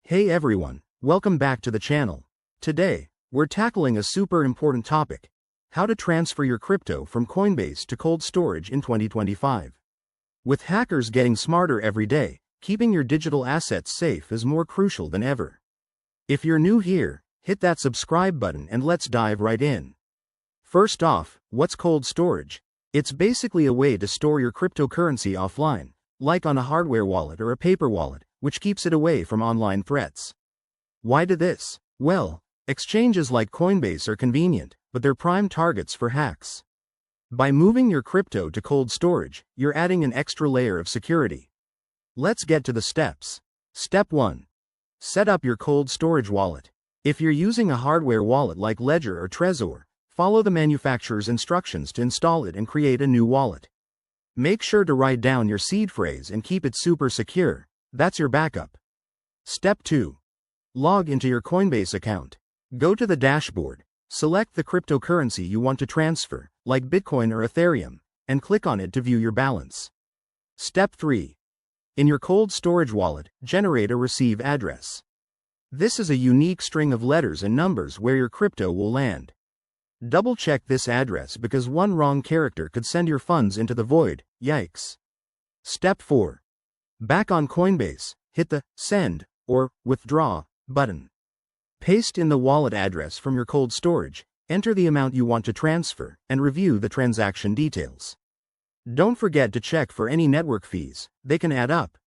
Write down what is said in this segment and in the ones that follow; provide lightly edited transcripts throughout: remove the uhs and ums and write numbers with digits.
Hey everyone, welcome back to the channel. Today, we're tackling a super important topic: how to transfer your crypto from Coinbase to cold storage in 2025. With hackers getting smarter every day, keeping your digital assets safe is more crucial than ever. If you're new here, hit that subscribe button and let's dive right in. First off, what's cold storage? It's basically a way to store your cryptocurrency offline, like on a hardware wallet or a paper wallet, which keeps it away from online threats. Why do this? Well, exchanges like Coinbase are convenient, but they're prime targets for hacks. By moving your crypto to cold storage, you're adding an extra layer of security. Let's get to the steps. Step 1. Set up your cold storage wallet. If you're using a hardware wallet like Ledger or Trezor, follow the manufacturer's instructions to install it and create a new wallet. Make sure to write down your seed phrase and keep it super secure. That's your backup. Step 2. Log into your Coinbase account. Go to the dashboard, select the cryptocurrency you want to transfer, like Bitcoin or Ethereum, and click on it to view your balance. Step 3. In your cold storage wallet, generate a receive address. This is a unique string of letters and numbers where your crypto will land. Double-check this address because one wrong character could send your funds into the void. Yikes. Step 4. Back on Coinbase, hit the Send or Withdraw button. Paste in the wallet address from your cold storage, enter the amount you want to transfer, and review the transaction details. Don't forget to check for any network fees, they can add up.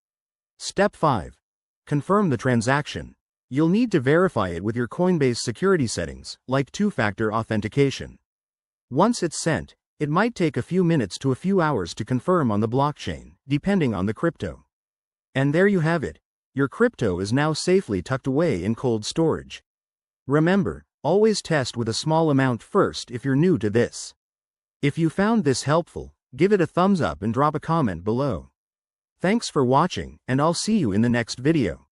Step 5. Confirm the transaction. You'll need to verify it with your Coinbase security settings, like two-factor authentication. Once it's sent, it might take a few minutes to a few hours to confirm on the blockchain, depending on the crypto. And there you have it. Your crypto is now safely tucked away in cold storage. Remember, always test with a small amount first if you're new to this. If you found this helpful, give it a thumbs up and drop a comment below. Thanks for watching, and I'll see you in the next video.